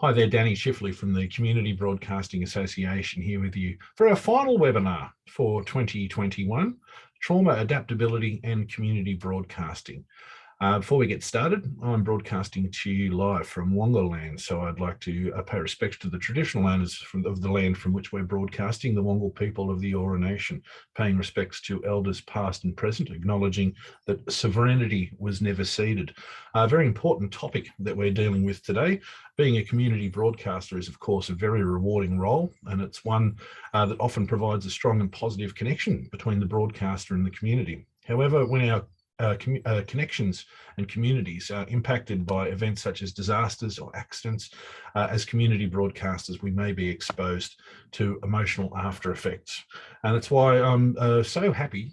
Hi there, Danny Shifley from the Community Broadcasting Association here with you for our final webinar for 2021, Trauma, Adaptability and Community Broadcasting. Before we get started, I'm broadcasting to you live from Wonga land, so I'd like to pay respects to the traditional owners of the land from which we're broadcasting, the Wonga people of the Eora Nation, paying respects to elders past and present, acknowledging that sovereignty was never ceded. A very important topic that we're dealing with today. Being a community broadcaster is, of course, a very rewarding role, and it's one that often provides a strong and positive connection between the broadcaster and the community. However, when our connections and communities are impacted by events such as disasters or accidents, as community broadcasters, we may be exposed to emotional after effects. And that's why I'm so happy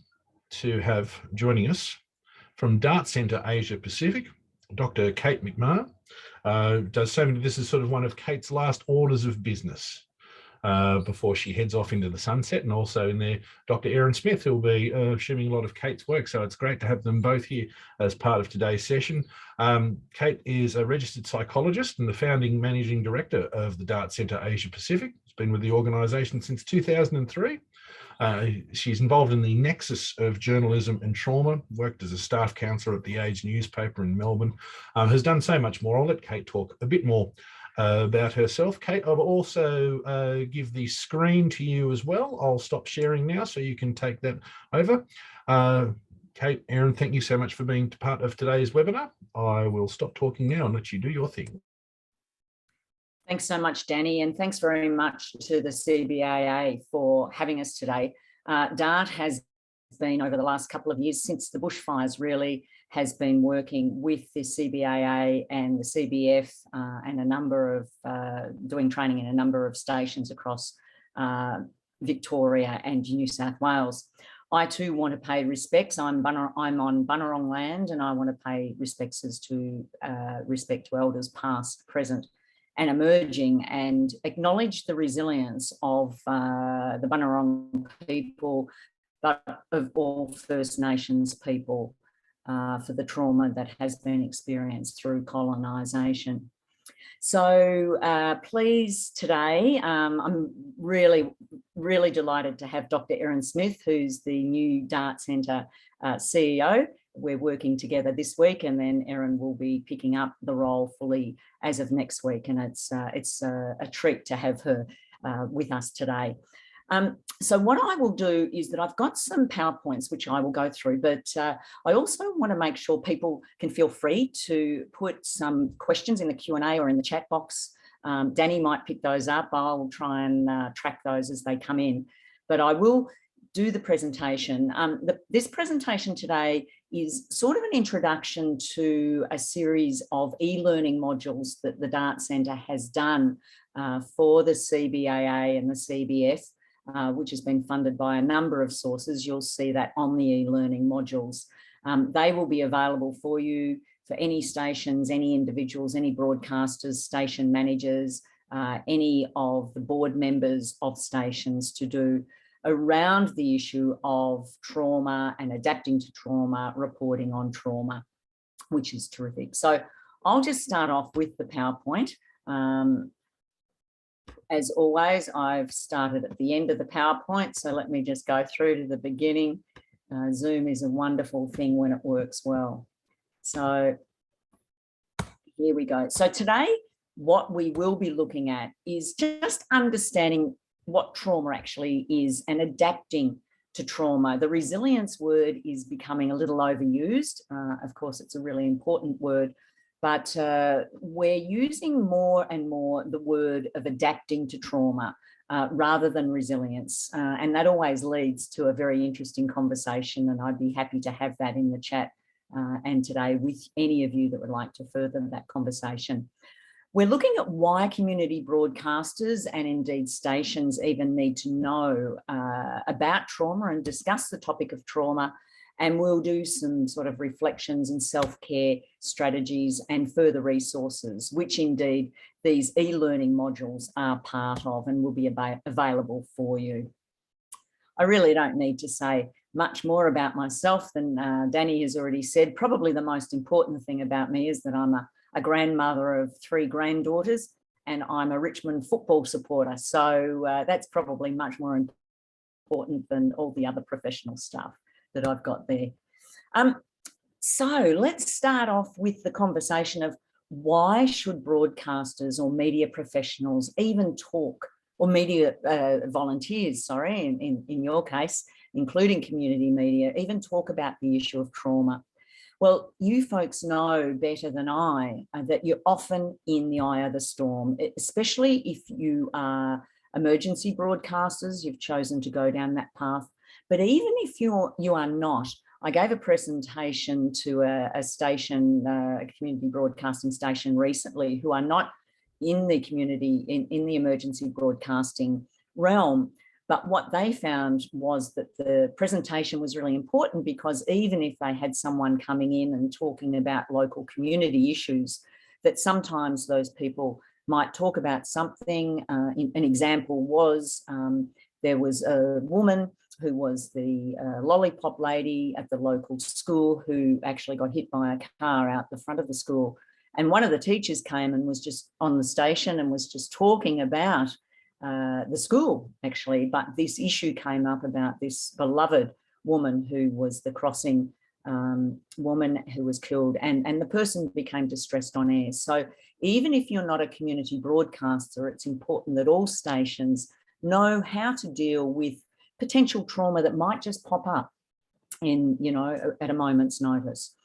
to have joining us from Dart Centre Asia Pacific, Dr. Cait McMahon. This is sort of one of Cait's last orders of business before she heads off into the sunset, and also in there, Dr. Aaron Smith, who will be assuming a lot of Cait's work. So it's great to have them both here as part of today's session. Cait is a registered psychologist and the founding managing director of the Dart Centre Asia Pacific. She's been with the organisation since 2003. She's involved in the nexus of journalism and trauma, worked as a staff counsellor at the Age newspaper in Melbourne, has done so much more. I'll let Cait talk a bit more about herself. Cait, I'll also give the screen to you as well. I'll stop sharing now so you can take that over. Cait, Aaron, thank you so much for being part of today's webinar. I will stop talking now and let you do your thing. Thanks so much, Danny, and thanks very much to the CBAA for having us today. DART has been, over the last couple of years, since the bushfires really, has been working with the CBAA and the CBF and a number of, doing training in a number of stations across Victoria and New South Wales. I too want to pay respects. I'm on Bunurong land, and I want to pay respect to elders past, present and emerging, and acknowledge the resilience of the Bunurong people, but of all First Nations people for the trauma that has been experienced through colonisation. So please today, I'm really delighted to have Dr. Aaron Smith, who's the new Dart Centre CEO. We're working together this week, and then Aaron will be picking up the role fully as of next week. And it's a treat to have her with us today. So what I will do is that I've got some PowerPoints which I will go through, but I also want to make sure people can feel free to put some questions in the Q&A or in the chat box. Danny might pick those up. I'll try and track those as they come in, but I will do the presentation. This presentation today is sort of an introduction to a series of e-learning modules that the Dart Centre has done for the CBAA and the CBF, which has been funded by a number of sources. You'll see that on the e-learning modules. They will be available for you for any stations, any individuals, any broadcasters, station managers, any of the board members of stations to do around the issue of trauma and adapting to trauma, reporting on trauma, which is terrific. So I'll just start off with the PowerPoint. As always, I've started at the end of the PowerPoint, so let me just go through to the beginning. Zoom is a wonderful thing when it works well. So here we go. So today, what we will be looking at is just understanding what trauma actually is and adapting to trauma. The resilience word is becoming a little overused. Of course, it's a really important word, but we're using more and more the word of adapting to trauma rather than resilience. And that always leads to a very interesting conversation, and I'd be happy to have that in the chat and today with any of you that would like to further that conversation. We're looking at why community broadcasters and indeed stations even need to know about trauma and discuss the topic of trauma. And we'll do some sort of reflections and self-care strategies and further resources, which indeed these e-learning modules are part of and will be available for you. I really don't need to say much more about myself than Danny has already said. Probably the most important thing about me is that I'm a grandmother of 3 granddaughters and I'm a Richmond football supporter. So that's probably much more important than all the other professional stuff that I've got there. So let's start off with the conversation of why should broadcasters or media professionals even talk, or media volunteers, sorry, in your case, including community media, even talk about the issue of trauma? Well, you folks know better than I that you're often in the eye of the storm, especially if you are emergency broadcasters, you've chosen to go down that path. But even if you are not, I gave a presentation to a station, a community broadcasting station recently, who are not in the community, in the emergency broadcasting realm. But what they found was that the presentation was really important, because even if they had someone coming in and talking about local community issues, that sometimes those people might talk about something. An example was there was a woman who was the lollipop lady at the local school who actually got hit by a car out the front of the school. And one of the teachers came and was just on the station and was just talking about the school, actually. But this issue came up about this beloved woman who was the crossing woman who was killed, and the person became distressed on air. So even if you're not a community broadcaster, it's important that all stations know how to deal with potential trauma that might just pop up at a moment's notice.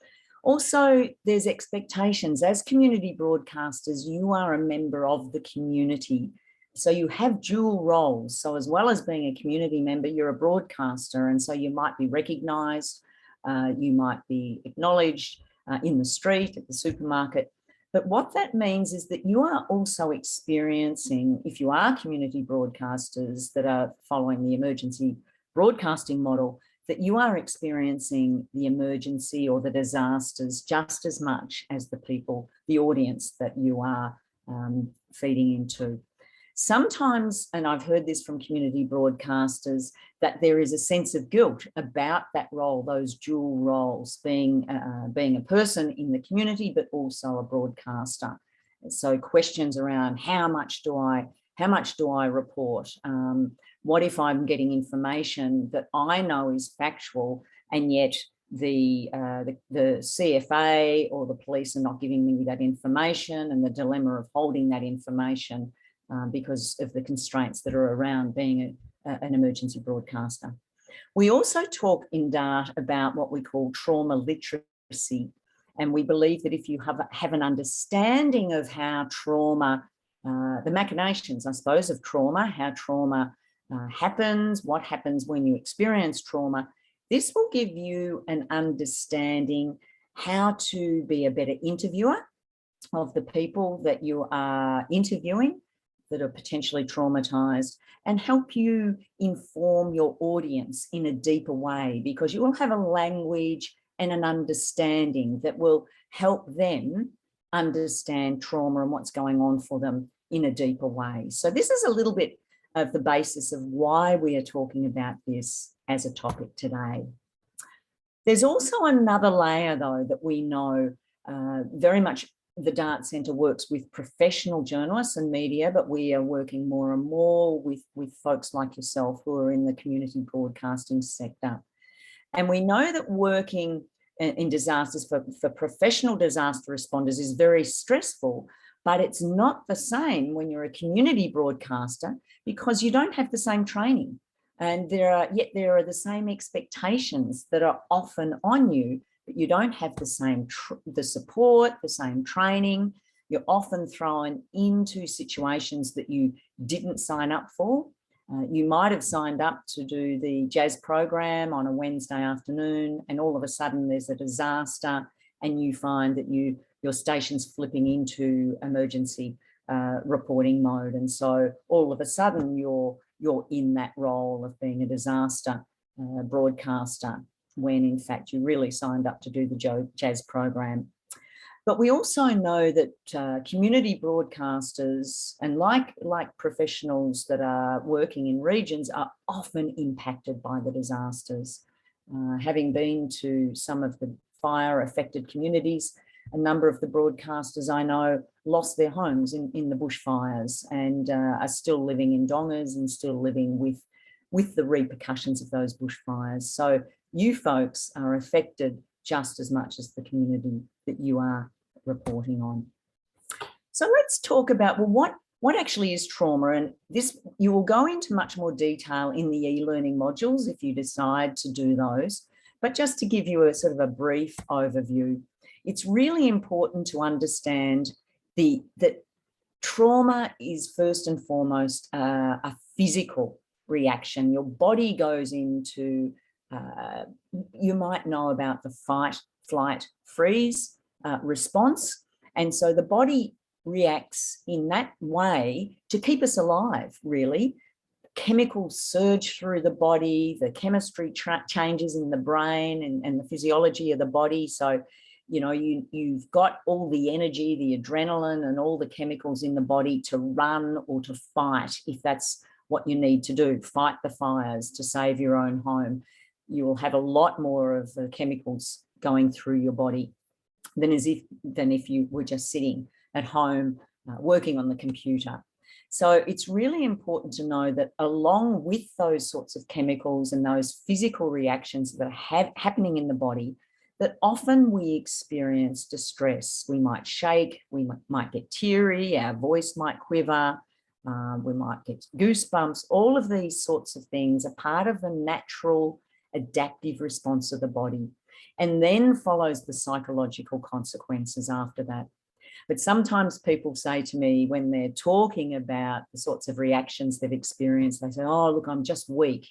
Also, there's expectations. As community broadcasters, you are a member of the community. So you have dual roles. So as well as being a community member, you're a broadcaster. And so you might be recognised, you might be acknowledged in the street, at the supermarket. But what that means is that you are also experiencing, if you are community broadcasters that are following the emergency broadcasting model, that you are experiencing the emergency or the disasters just as much as the people, the audience that you are feeding into. Sometimes, and I've heard this from community broadcasters, that there is a sense of guilt about that role, those dual roles, being a person in the community, but also a broadcaster. So questions around how much do I report? What if I'm getting information that I know is factual, and yet the CFA or the police are not giving me that information, and the dilemma of holding that information because of the constraints that are around being an emergency broadcaster. We also talk in DART about what we call trauma literacy, and we believe that if you have an understanding of how trauma, the machinations, I suppose, of trauma, how trauma happens, what happens when you experience trauma, this will give you an understanding how to be a better interviewer of the people that you are interviewing that are potentially traumatized, and help you inform your audience in a deeper way, because you will have a language and an understanding that will help them understand trauma and what's going on for them in a deeper way. So this is a little bit of the basis of why we are talking about this as a topic today. There's also another layer, though, that we know very much. The DART Centre works with professional journalists and media, but we are working more and more with folks like yourself who are in the community broadcasting sector. And we know that working in disasters for professional disaster responders is very stressful, but it's not the same when you're a community broadcaster, because you don't have the same training. And there are the same expectations that are often on you, but you don't have the same the support, the same training. You're often thrown into situations that you didn't sign up for. You might have signed up to do the jazz program on a Wednesday afternoon, and all of a sudden there's a disaster, and you find that your station's flipping into emergency reporting mode, and so all of a sudden you're in that role of being a disaster broadcaster, when in fact you really signed up to do the jazz program. But we also know that community broadcasters, and like professionals that are working in regions, are often impacted by the disasters. Having been to some of the fire affected communities, a number of the broadcasters I know lost their homes in the bushfires and are still living in dongas and still living with the repercussions of those bushfires. So you folks are affected just as much as the community that you are reporting on. So let's talk about, well, what actually is trauma? And this, you will go into much more detail in the e-learning modules if you decide to do those. But just to give you a sort of a brief overview, it's really important to understand that trauma is first and foremost a physical reaction. Your body goes into, you might know about the fight, flight, freeze response. And so the body reacts in that way to keep us alive, really. Chemicals surge through the body, the chemistry changes in the brain and the physiology of the body. So, you know, you've got all the energy, the adrenaline and all the chemicals in the body to run or to fight, if that's what you need to do, fight the fires to save your own home. You will have a lot more of the chemicals going through your body than if you were just sitting at home working on the computer. So it's really important to know that along with those sorts of chemicals and those physical reactions that are happening in the body, that often we experience distress. We might shake, we might get teary, our voice might quiver, we might get goosebumps. All of these sorts of things are part of the natural adaptive response of the body, and then follows the psychological consequences after that. But sometimes people say to me when they're talking about the sorts of reactions they've experienced, they say, oh, look, I'm just weak.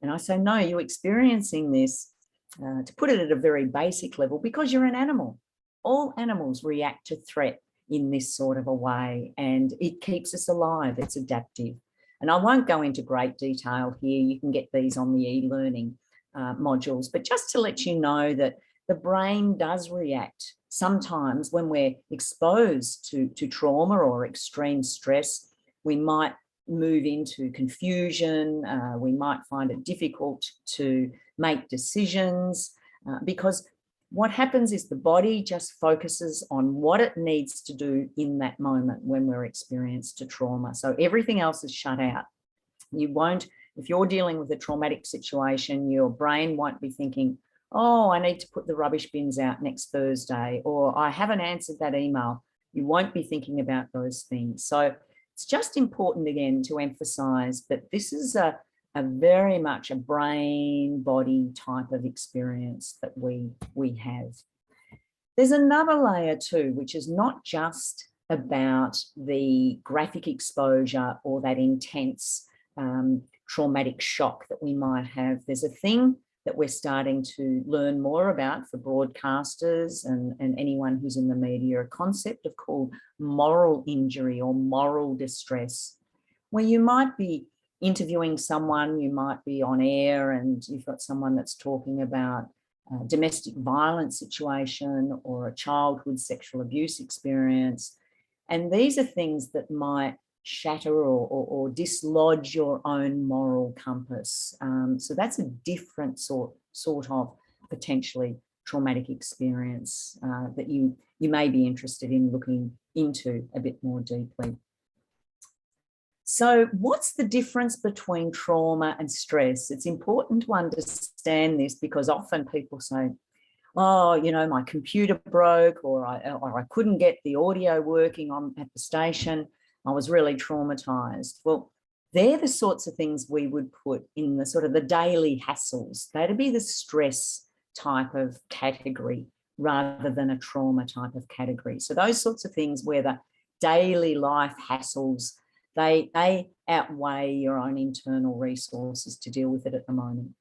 And I say, no, you're experiencing this, to put it at a very basic level, because you're an animal. All animals react to threat in this sort of a way, and it keeps us alive. It's adaptive. And I won't go into great detail here. You can get these on the e-learning modules, but just to let you know that the brain does react sometimes when we're exposed to trauma or extreme stress. We might move into confusion. We might find it difficult to make decisions because what happens is the body just focuses on what it needs to do in that moment when we're experienced to trauma. So everything else is shut out. You won't, if you're dealing with a traumatic situation, your brain won't be thinking, oh, I need to put the rubbish bins out next Thursday, or I haven't answered that email. You won't be thinking about those things. So it's just important, again, to emphasize that this is a very much a brain-body type of experience that we have. There's another layer too, which is not just about the graphic exposure or that intense traumatic shock that we might have. There's a thing that we're starting to learn more about for broadcasters and anyone who's in the media, a concept of called moral injury or moral distress, where you might be interviewing someone, you might be on air and you've got someone that's talking about a domestic violence situation or a childhood sexual abuse experience. And these are things that might shatter or dislodge your own moral compass. So that's a different sort of potentially traumatic experience that you may be interested in looking into a bit more deeply. So what's the difference between trauma and stress? It's important to understand this because often people say, oh, you know, my computer broke or I couldn't get the audio working at the station. I was really traumatized. Well, they're the sorts of things we would put in the sort of the daily hassles. That'd be the stress type of category rather than a trauma type of category. So those sorts of things where the daily life hassles, they outweigh your own internal resources to deal with it at the moment.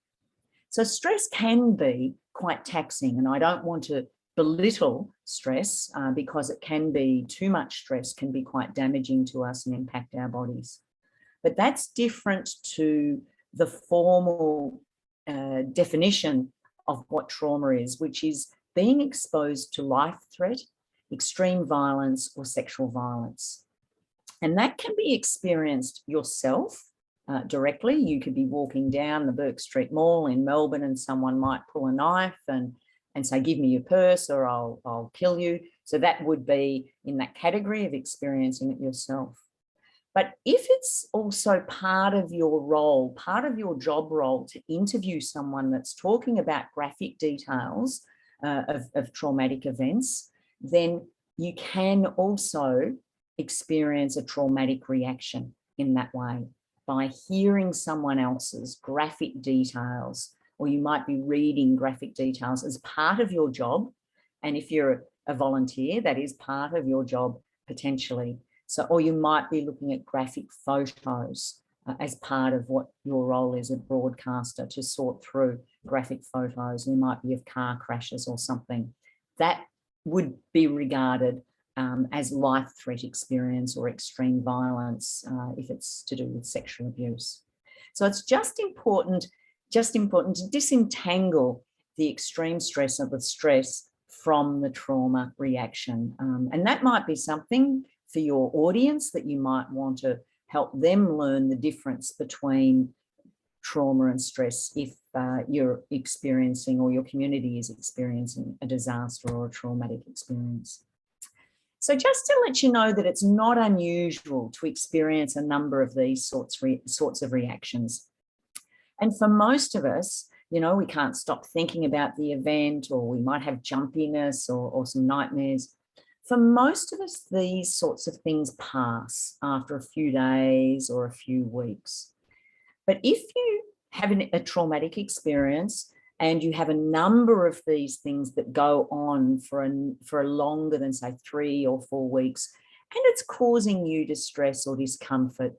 So stress can be quite taxing, and I don't want to belittle stress because it can be, too much stress can be quite damaging to us and impact our bodies. But that's different to the formal definition of what trauma is, which is being exposed to life threat, extreme violence or sexual violence. And that can be experienced yourself directly. You could be walking down the Bourke Street Mall in Melbourne and someone might pull a knife and and say, give me your purse or I'll kill you. So that would be in that category of experiencing it yourself. But if it's also part of your role, part of your job role to interview someone that's talking about graphic details of traumatic events, then you can also experience a traumatic reaction in that way by hearing someone else's graphic details, or you might be reading graphic details as part of your job. And if you're a volunteer, that is part of your job potentially. So, or you might be looking at graphic photos as part of what your role is as a broadcaster, to sort through graphic photos. You might be of car crashes or something. That would be regarded as life threat experience or extreme violence if it's to do with sexual abuse. So it's just important to disentangle the extreme stress of the stress from the trauma reaction. And that might be something for your audience that you might want to help them learn the difference between trauma and stress if you're experiencing, or your community is experiencing, a disaster or a traumatic experience. So just to let you know that it's not unusual to experience a number of these sorts of reactions. And for most of us, you know, we can't stop thinking about the event, or we might have jumpiness or some nightmares. For most of us, these sorts of things pass after a few days or a few weeks. But if you have a traumatic experience and you have a number of these things that go on for a longer than, say, 3 or 4 weeks, and it's causing you distress or discomfort,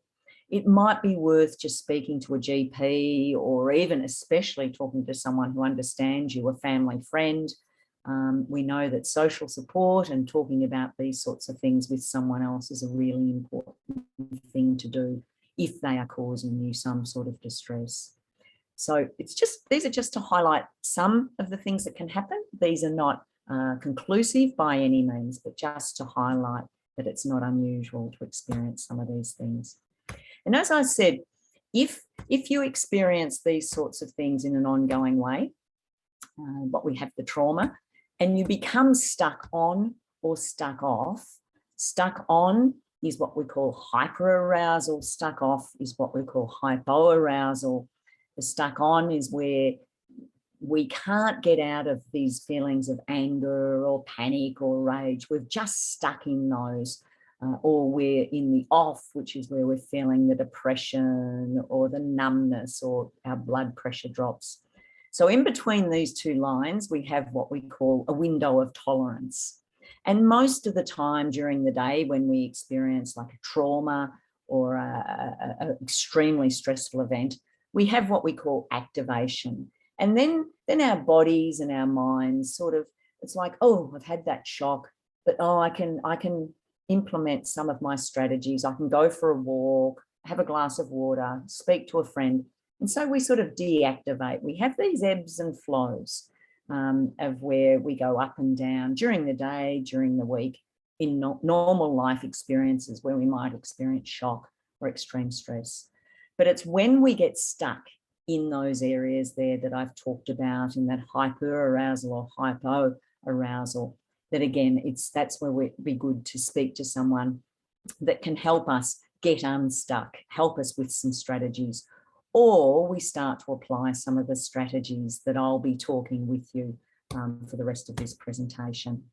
it might be worth just speaking to a GP, or even especially talking to someone who understands you, a family friend. We know that social support and talking about these sorts of things with someone else is a really important thing to do if they are causing you some sort of distress. So these are just to highlight some of the things that can happen. These are not conclusive by any means, but just to highlight that it's not unusual to experience some of these things. And as I said, if you experience these sorts of things in an ongoing way, what we have the trauma, and you become stuck on or stuck off. Stuck on is what we call hyperarousal. Stuck off is what we call hypoarousal. The stuck on is where we can't get out of these feelings of anger or panic or rage. We're just stuck in those. Or we're in the off, which is where we're feeling the depression or the numbness, or our blood pressure drops. So in between these two lines, we have what we call a window of tolerance. And most of the time during the day, when we experience like a trauma or an extremely stressful event, we have what we call activation. And then our bodies and our minds sort of, it's like, oh, I've had that shock, but oh, I can implement some of my strategies. I can go for a walk, have a glass of water, speak to a friend. And so we sort of deactivate. We have these ebbs and flows of where we go up and down during the day, during the week, in normal life experiences where we might experience shock or extreme stress. But it's when we get stuck in those areas there that I've talked about, in that hyperarousal or hypoarousal, that again, that's where it'd be good to speak to someone that can help us get unstuck, help us with some strategies, or we start to apply some of the strategies that I'll be talking with you for the rest of this presentation.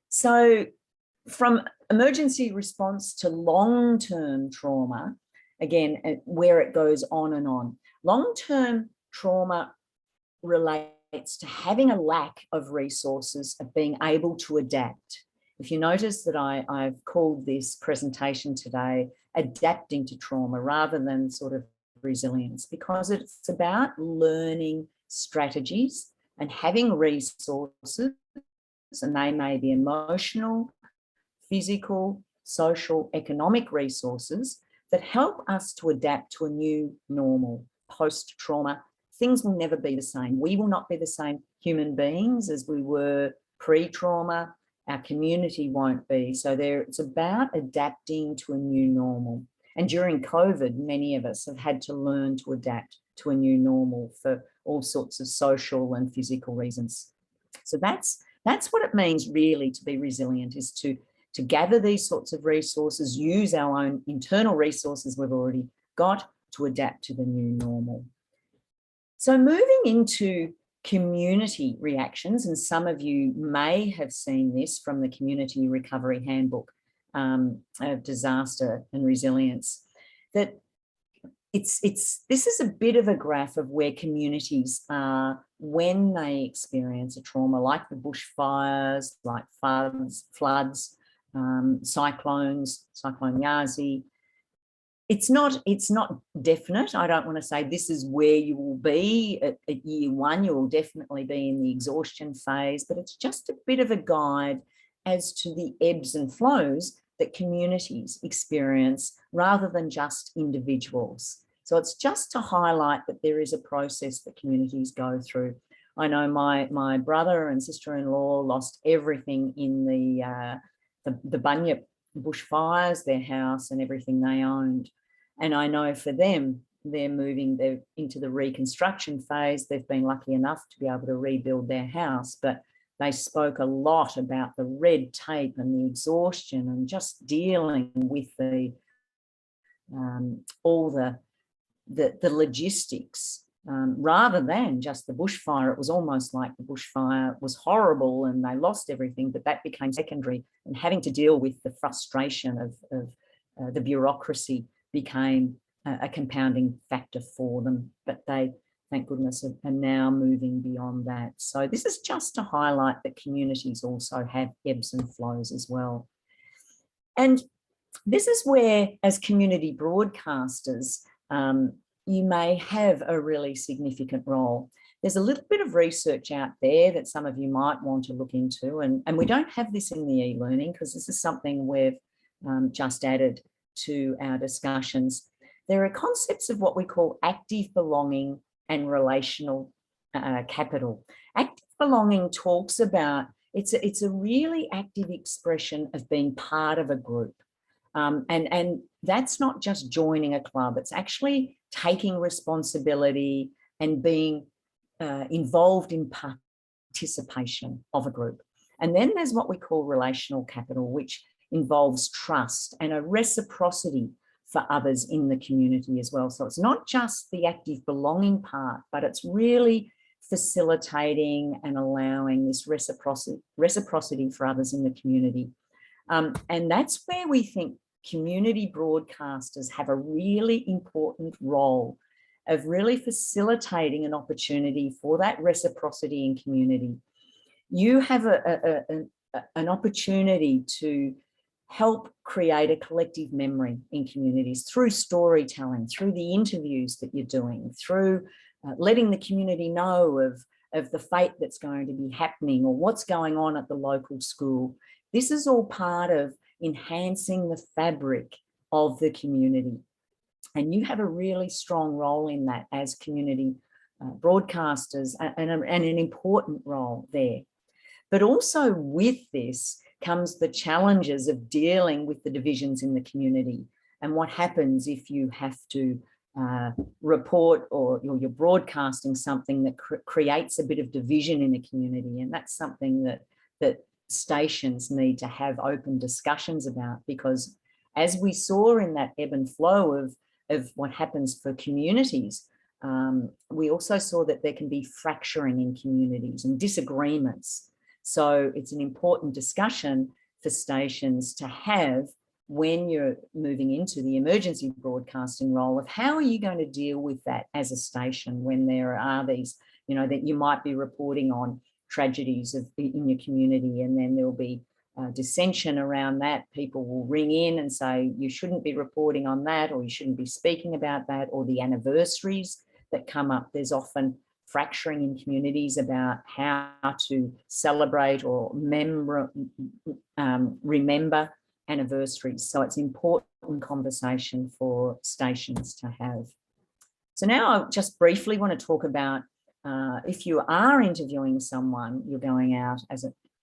So from emergency response to long-term trauma, again, where it goes on and on. Long-term trauma relates to having a lack of resources, of being able to adapt. If you notice that I've called this presentation today Adapting to Trauma rather than sort of resilience, because it's about learning strategies and having resources, and they may be emotional, physical, social, economic resources that help us to adapt to a new normal post-trauma. Things will never be the same. We will not be the same human beings as we were pre-trauma. Our community won't be. So it's about adapting to a new normal. And during COVID, many of us have had to learn to adapt to a new normal for all sorts of social and physical reasons. So that's what it means really to be resilient, is to gather these sorts of resources, use our own internal resources we've already got to adapt to the new normal. So moving into community reactions, and some of you may have seen this from the Community Recovery Handbook of Disaster and Resilience, that this is a bit of a graph of where communities are when they experience a trauma, like the bushfires, like floods, cyclones, Cyclone Yazi. It's not definite. I don't want to say this is where you will be at year one. You will definitely be in the exhaustion phase, but it's just a bit of a guide as to the ebbs and flows that communities experience rather than just individuals. So it's just to highlight that there is a process that communities go through. I know my brother and sister-in-law lost everything in the Bunyip bushfires, their house and everything they owned. And I know for them, they're into the reconstruction phase. They've been lucky enough to be able to rebuild their house, but they spoke a lot about the red tape and the exhaustion and just dealing with all the logistics. Rather than just the bushfire, it was almost like the bushfire was horrible and they lost everything, but that became secondary, and having to deal with the frustration of the bureaucracy became a compounding factor for them. But they, thank goodness, are now moving beyond that. So this is just to highlight that communities also have ebbs and flows as well. And this is where, as community broadcasters, you may have a really significant role. There's a little bit of research out there that some of you might want to look into, and we don't have this in the e-learning because this is something we've just added to our discussions. There are concepts of what we call active belonging and relational capital. Active belonging talks about, it's a really active expression of being part of a group. And that's not just joining a club, it's actually taking responsibility and being involved in participation of a group. And then there's what we call relational capital, which involves trust and a reciprocity for others in the community as well. So it's not just the active belonging part, but it's really facilitating and allowing this reciprocity for others in the community. And that's where we think community broadcasters have a really important role of really facilitating an opportunity for that reciprocity in community. You have an opportunity to help create a collective memory in communities through storytelling, through the interviews that you're doing, through letting the community know of the fate that's going to be happening or what's going on at the local school. This is all part of enhancing the fabric of the community. And you have a really strong role in that as community broadcasters, and an important role there. But also with this comes the challenges of dealing with the divisions in the community and what happens if you have to report or you're broadcasting something that creates a bit of division in a community. And that's something that stations need to have open discussions about, because as we saw in that ebb and flow of what happens for communities, we also saw that there can be fracturing in communities and disagreements. So it's an important discussion for stations to have when you're moving into the emergency broadcasting role of how are you going to deal with that as a station when there are these, that you might be reporting on tragedies in your community, and then there'll be dissension around that. People will ring in and say, you shouldn't be reporting on that, or you shouldn't be speaking about that, or the anniversaries that come up. There's often fracturing in communities about how to celebrate or remember anniversaries. So it's important conversation for stations to have. So now I just briefly want to talk about if you are interviewing someone, you're going out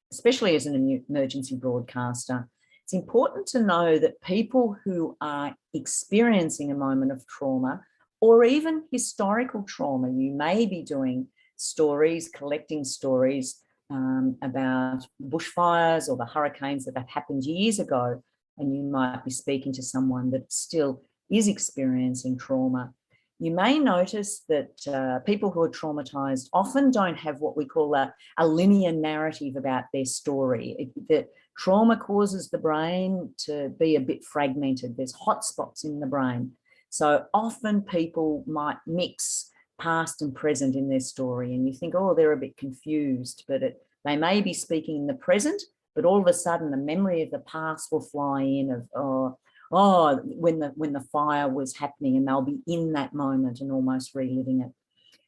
especially as an emergency broadcaster, it's important to know that people who are experiencing a moment of trauma or even historical trauma, you may be doing stories, collecting stories about bushfires or the hurricanes that have happened years ago, and you might be speaking to someone that still is experiencing trauma, you may notice that people who are traumatized often don't have what we call a linear narrative about their story. That trauma causes the brain to be a bit fragmented. There's hotspots in the brain. So often people might mix past and present in their story, and you think, oh, they're a bit confused, but they may be speaking in the present, but all of a sudden the memory of the past will fly in of, when the fire was happening, and they'll be in that moment and almost reliving it.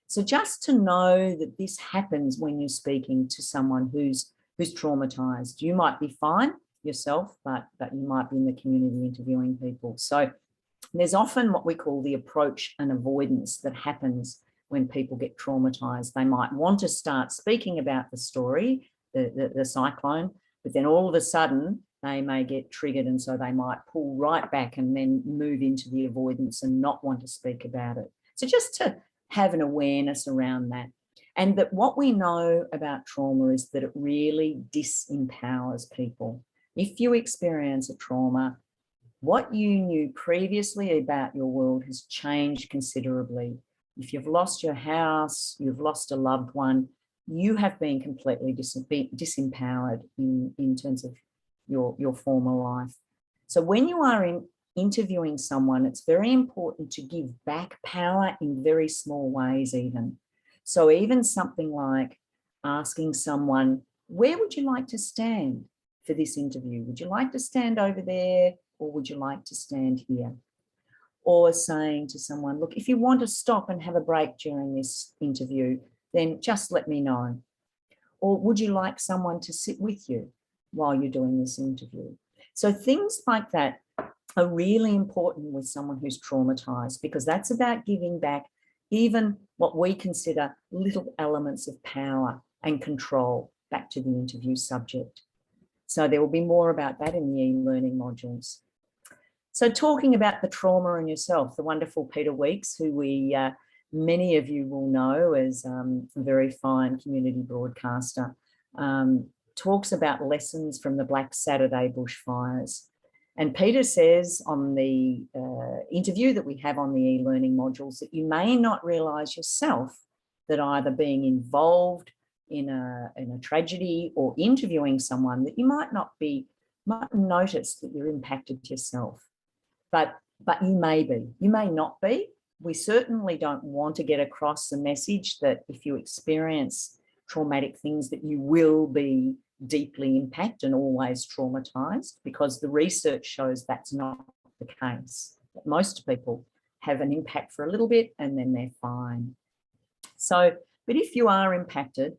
So just to know that this happens when you're speaking to someone who's traumatized. You might be fine yourself, but you might be in the community interviewing people. So there's often what we call the approach and avoidance that happens when people get traumatized. They might want to start speaking about the story, the cyclone, but then all of a sudden they may get triggered, and so they might pull right back and then move into the avoidance and not want to speak about it. So just to have an awareness around that. And that what we know about trauma is that it really disempowers people. If you experience a trauma, what you knew previously about your world has changed considerably. If you've lost your house, you've lost a loved one, you have been completely disempowered in terms of your former life. So when you are interviewing someone, it's very important to give back power in very small ways even. So even something like asking someone, where would you like to stand for this interview? Would you like to stand over there, or would you like to stand here? Or saying to someone, look, if you want to stop and have a break during this interview, then just let me know. Or would you like someone to sit with you while you're doing this interview? So things like that are really important with someone who's traumatized, because that's about giving back even what we consider little elements of power and control back to the interview subject. So there will be more about that in the e-learning modules. So talking about the trauma in yourself, the wonderful Peter Weeks, who many of you will know as a very fine community broadcaster, talks about lessons from the Black Saturday bushfires. And Peter says on the interview that we have on the e-learning modules that you may not realise yourself that either being involved in a tragedy or interviewing someone, that you might notice that you're impacted yourself. But you may be, you may not be. We certainly don't want to get across the message that if you experience traumatic things that you will be deeply impacted and always traumatized, because the research shows that's not the case. Most people have an impact for a little bit and then they're fine. So, but if you are impacted,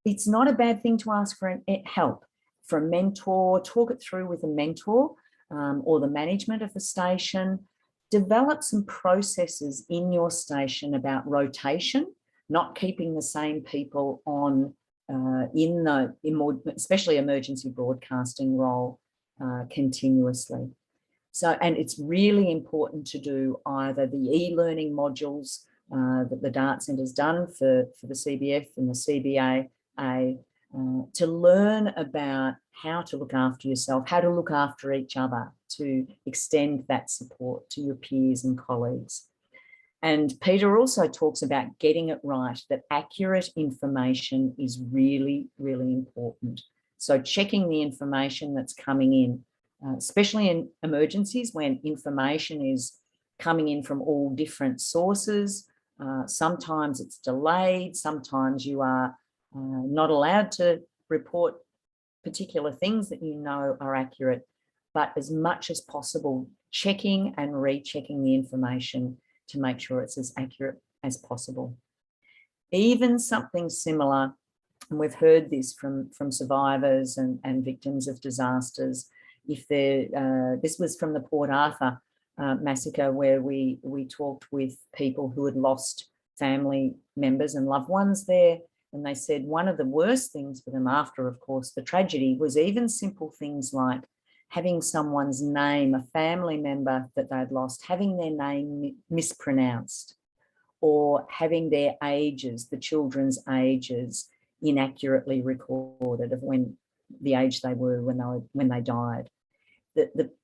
it's not a bad thing to ask for help from a mentor. Talk it through with a mentor or the management of the station. Develop some processes in your station about rotation, not keeping the same people on especially emergency broadcasting role continuously. So, and it's really important to do either the e-learning modules that the Dart Centre's done for the CBF and the CBAA to learn about how to look after yourself, how to look after each other, to extend that support to your peers and colleagues. And Peter also talks about getting it right, that accurate information is really, really important. So checking the information that's coming in, especially in emergencies when information is coming in from all different sources. Sometimes it's delayed, sometimes you are not allowed to report particular things that you know are accurate, but as much as possible, checking and rechecking the information to make sure it's as accurate as possible. Even something similar, and we've heard this from survivors and victims of disasters, if this was from the Port Arthur massacre, where we talked with people who had lost family members and loved ones there, and they said one of the worst things for them after, of course, the tragedy was even simple things like having someone's name, a family member that they'd lost, having their name mispronounced, or having their ages, the children's ages, inaccurately recorded of when the age they were when they died.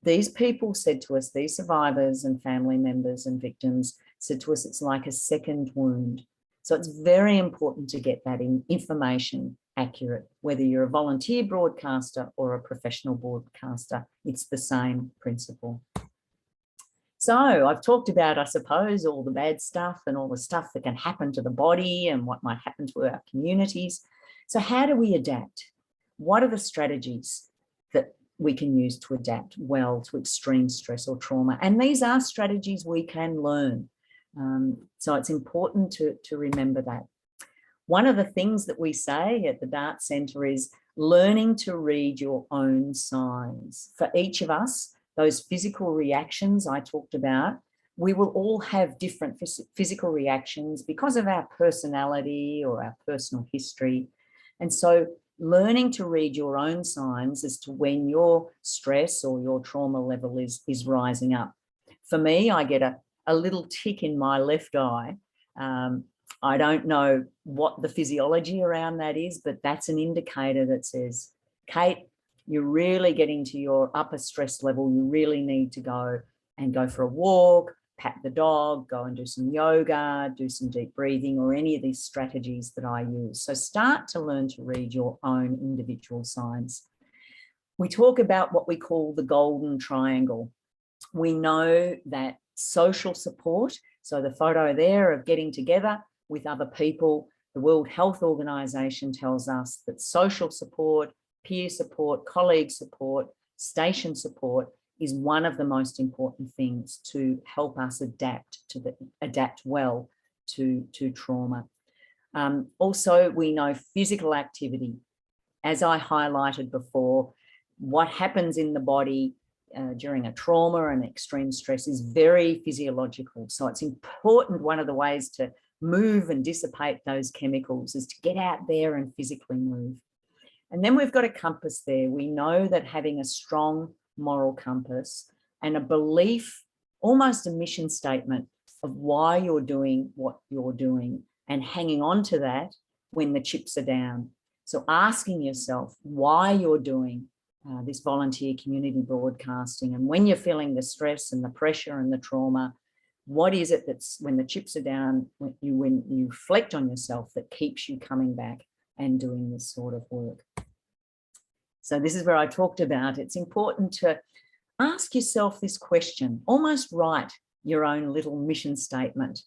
These people said to us, these survivors and family members and victims said to us, it's like a second wound. So it's very important to get that information accurate, whether you're a volunteer broadcaster or a professional broadcaster, it's the same principle. So I've talked about, I suppose, all the bad stuff and all the stuff that can happen to the body and what might happen to our communities. So how do we adapt? What are the strategies that we can use to adapt well to extreme stress or trauma? And these are strategies we can learn. So it's important to remember that. One of the things that we say at the Dart Centre is learning to read your own signs. For each of us, those physical reactions I talked about, we will all have different physical reactions because of our personality or our personal history. And so learning to read your own signs as to when your stress or your trauma level is rising up. For me, I get a little tick in my left eye. I don't know what the physiology around that is, but that's an indicator that says, Cait, you're really getting to your upper stress level. You really need to go for a walk, pat the dog, go and do some yoga, do some deep breathing, or any of these strategies that I use. So start to learn to read your own individual signs. We talk about what we call the golden triangle. We know that social support, so the photo there of getting together with other people, the World Health Organization tells us that social support, peer support, colleague support, station support is one of the most important things to help us adapt well to trauma. Also, we know physical activity. As I highlighted before, what happens in the body during a trauma and extreme stress is very physiological. So it's important, one of the ways to move and dissipate those chemicals is to get out there and physically move. And then we've got a compass there. We know that having a strong moral compass and a belief, almost a mission statement of why you're doing what you're doing and hanging on to that when the chips are down. So asking yourself why you're doing this volunteer community broadcasting, and when you're feeling the stress and the pressure and the trauma, what is it that's, when the chips are down, when you reflect on yourself, that keeps you coming back and doing this sort of work? So this is where I talked about it's important to ask yourself this question, almost write your own little mission statement.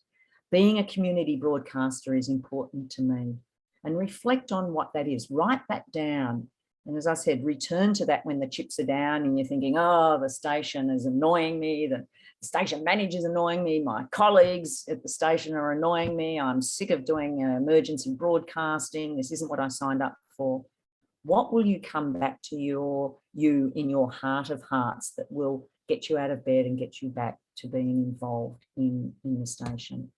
Being a community broadcaster is important to me, and reflect on what that is. Write that down. And as I said, return to that when the chips are down and you're thinking, oh, the station is annoying me, the station manager is annoying me, my colleagues at the station are annoying me, I'm sick of doing emergency broadcasting, this isn't what I signed up for. What will you come back to you in your heart of hearts that will get you out of bed and get you back to being involved in the station?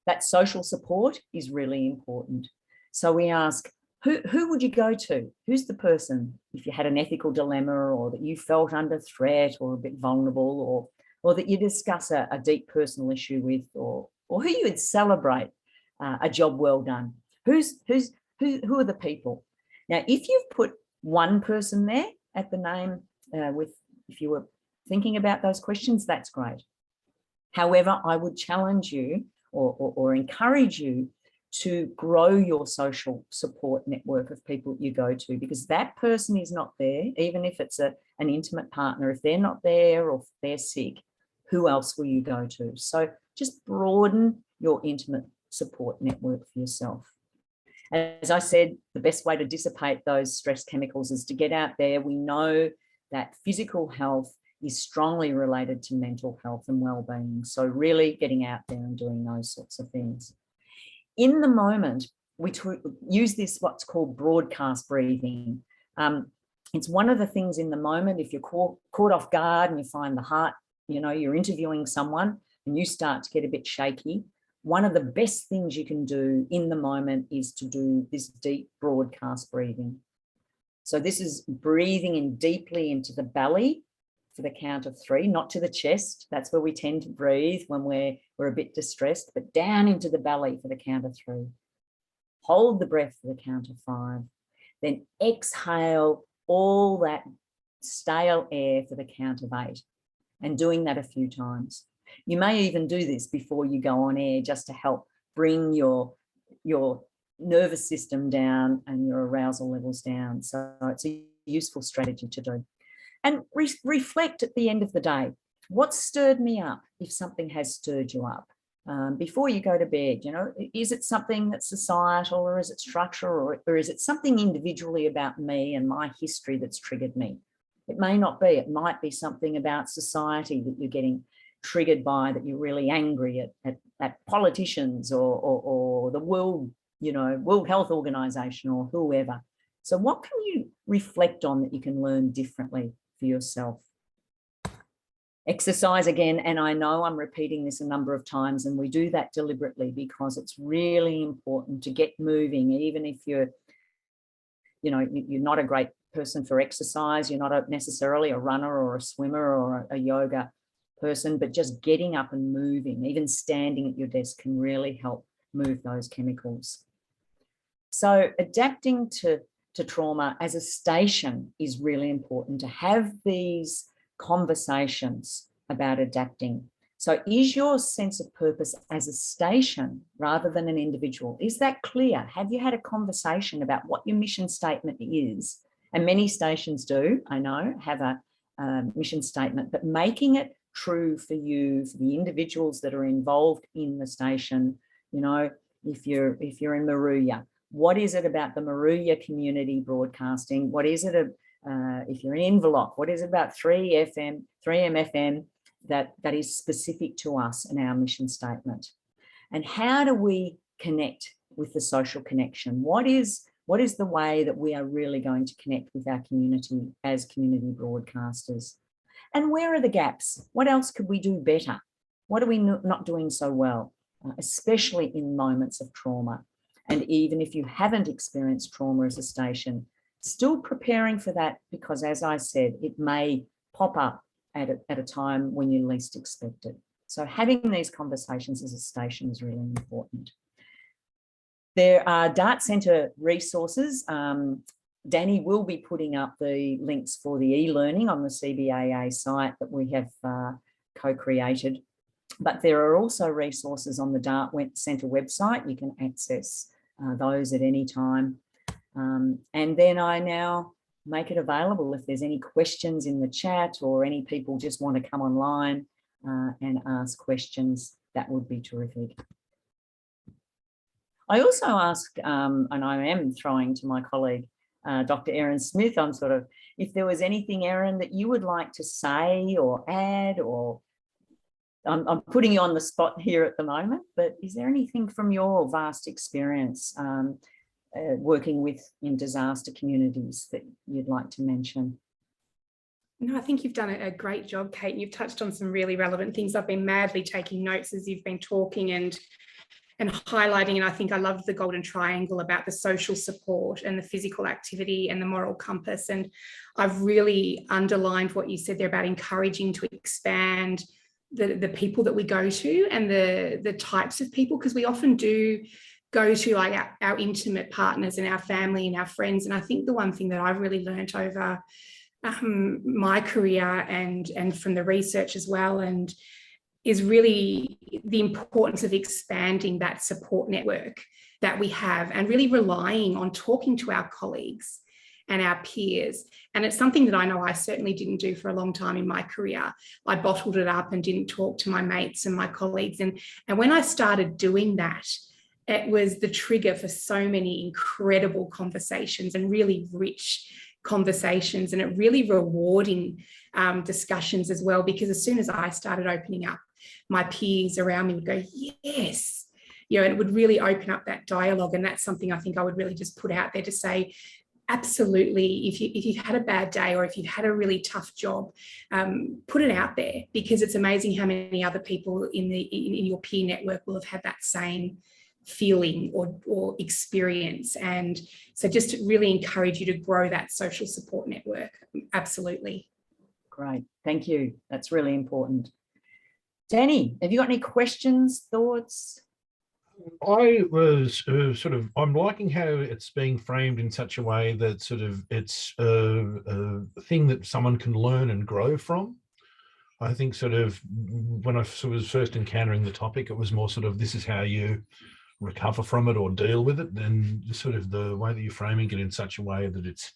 That social support is really important. So we ask, who would you go to? Who's the person, if you had an ethical dilemma or that you felt under threat or a bit vulnerable, or that you discuss a deep personal issue with, or who you would celebrate a job well done? Who are the people? Now, if you've put one person there at the name, if you were thinking about those questions, that's great. However, I would challenge you or encourage you to grow your social support network of people you go to, because that person is not there, even if it's an intimate partner. If they're not there or if they're sick, who else will you go to? So just broaden your intimate support network for yourself. As I said, the best way to dissipate those stress chemicals is to get out there. We know that physical health is strongly related to mental health and well-being. So really getting out there and doing those sorts of things. In the moment, we use this, what's called broadcast breathing. It's one of the things in the moment, if you're caught off guard and you find the heart, you're interviewing someone and you start to get a bit shaky, one of the best things you can do in the moment is to do this deep broadcast breathing. So this is breathing in deeply into the belly for the count of 3, not to the chest. That's where we tend to breathe when we're a bit distressed, but down into the belly for the count of 3. hold the breath for the count of 5, then exhale all that stale air for the count of 8, and doing that a few times. You may even do this before you go on air, just to help bring your nervous system down and your arousal levels down. So it's a useful strategy to do. And reflect at the end of the day. What stirred me up, if something has stirred you up? Before you go to bed, you know, is it something that's societal, or is it structural, or is it something individually about me and my history that's triggered me? It may not be. It might be something about society that you're getting triggered by, that you're really angry at politicians or the world, you know, World Health Organization or whoever. So what can you reflect on that you can learn differently for yourself? Exercise again, and I know I'm repeating this a number of times, and we do that deliberately because it's really important to get moving, even if you're not a great person for exercise, you're not necessarily a runner or a swimmer or a yoga person, but just getting up and moving, even standing at your desk, can really help move those chemicals. So adapting to trauma as a station is really important, to have these conversations about adapting. So is your sense of purpose as a station rather than an individual? Is that clear? Have you had a conversation about what your mission statement is? And many stations do, I know, have a mission statement, but making it true for you, for the individuals that are involved in the station. You know, if you're in Moruya, what is it about the Moruya community broadcasting? What is it if you're in Inverloch, what is it about 3MFM that is specific to us and our mission statement? And how do we connect with the social connection? What is the way that we are really going to connect with our community as community broadcasters? And where are the gaps? What else could we do better? What are we not doing so well, especially in moments of trauma? And even if you haven't experienced trauma as a station, still preparing for that, because as I said, it may pop up at a time when you least expect it. So having these conversations as a station is really important. There are Dart Centre resources. Danny will be putting up the links for the e-learning on the CBAA site that we have co-created. But there are also resources on the Dart Centre website. You can access those at any time. And then I now make it available if there's any questions in the chat, or any people just want to come online and ask questions. That would be terrific. I also asked, and I am throwing to my colleague, Dr. Erin Smith, if there was anything, Erin, that you would like to say or add, or I'm putting you on the spot here at the moment, but is there anything from your vast experience working in disaster communities that you'd like to mention? No, I think you've done a great job, Cait. You've touched on some really relevant things. I've been madly taking notes as you've been talking and highlighting, and I think I loved the golden triangle about the social support and the physical activity and the moral compass. And I've really underlined what you said there about encouraging to expand the people that we go to and the types of people, because we often do go to like our intimate partners and our family and our friends. And I think the one thing that I've really learned over my career and from the research as well, and is really the importance of expanding that support network that we have, and really relying on talking to our colleagues and our peers. And it's something that I know I certainly didn't do for a long time in my career. I bottled it up and didn't talk to my mates and my colleagues. And when I started doing that, it was the trigger for so many incredible conversations and really rich conversations, and it really rewarding discussions as well, because as soon as I started opening up, my peers around me would go, yes, you know, and it would really open up that dialogue. And that's something I think I would really just put out there to say, absolutely, if you've had a bad day, or if you've had a really tough job, put it out there, because it's amazing how many other people in your peer network will have had that same feeling or experience. And so just to really encourage you to grow that social support network. Absolutely. Great, thank you. That's really important. Danny, have you got any questions, thoughts? I was I'm liking how it's being framed in such a way that it's a thing that someone can learn and grow from. I think when I was first encountering the topic, it was more this is how you recover from it or deal with it, then the way that you're framing it in such a way that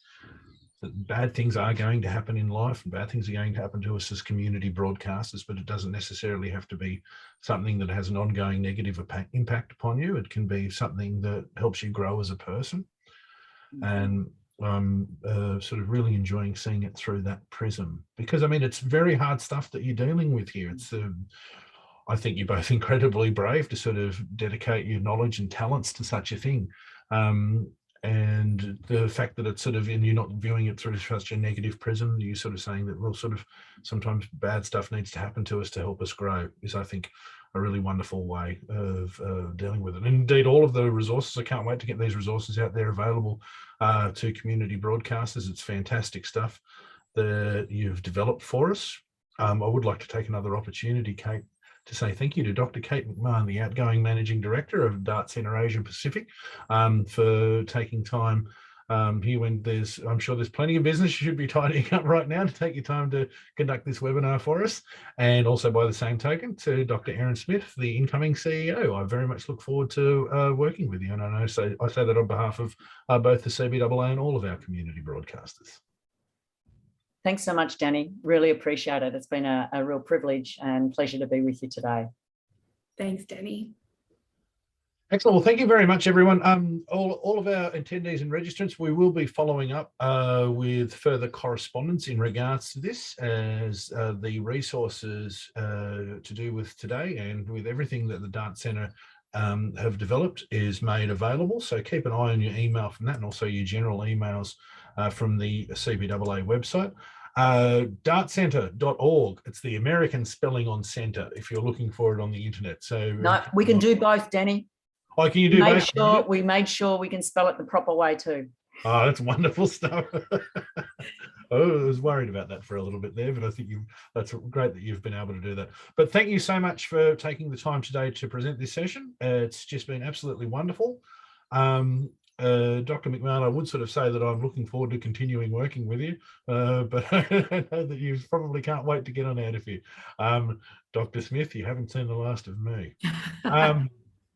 that bad things are going to happen in life and bad things are going to happen to us as community broadcasters, but it doesn't necessarily have to be something that has an ongoing negative impact upon you. It can be something that helps you grow as a person. And I'm really enjoying seeing it through that prism, because I mean, it's very hard stuff that you're dealing with here. It's I think you're both incredibly brave to dedicate your knowledge and talents to such a thing. And the fact that it's and you're not viewing it through such a negative prism, you're saying that, well, sometimes bad stuff needs to happen to us to help us grow, is, I think, a really wonderful way of dealing with it. And indeed, all of the resources, I can't wait to get these resources out there available to community broadcasters. It's fantastic stuff that you've developed for us. I would like to take another opportunity, Cait, to say thank you to Dr. Cait McMahon, the outgoing Managing Director of Dart Centre Asia Pacific, for taking time here when I'm sure there's plenty of business you should be tidying up right now, to take your time to conduct this webinar for us. And also, by the same token, to Dr. Aaron Smith, the incoming CEO. I very much look forward to working with you. And I say that on behalf of both the CBAA and all of our community broadcasters. Thanks so much, Danny. Really appreciate it. It's been a real privilege and pleasure to be with you today. Thanks, Danny. Excellent. Well, thank you very much, everyone. All of our attendees and registrants, we will be following up with further correspondence in regards to this, as the resources to do with today and with everything that the Dart Centre have developed is made available. So keep an eye on your email from that, and also your general emails from the CBAA website. Dartcentre.org. It's the American spelling on centre if you're looking for it on the internet. So no, we can do both, Danny. Oh, can you do both? We made sure we can spell it the proper way too. Oh, that's wonderful stuff. Oh, I was worried about that for a little bit there, but I think that's great that you've been able to do that. But thank you so much for taking the time today to present this session. It's just been absolutely wonderful. Dr. McMahon, I would say that I'm looking forward to continuing working with you, but I know that you probably can't wait to get on out of here. Dr. Smith, you haven't seen the last of me.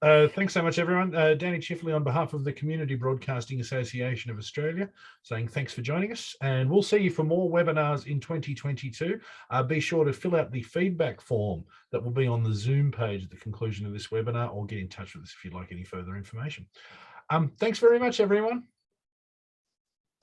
Thanks so much, everyone. Danny Chifley on behalf of the Community Broadcasting Association of Australia, saying thanks for joining us, and we'll see you for more webinars in 2022. Be sure to fill out the feedback form that will be on the Zoom page at the conclusion of this webinar, or get in touch with us if you'd like any further information. Thanks very much, everyone.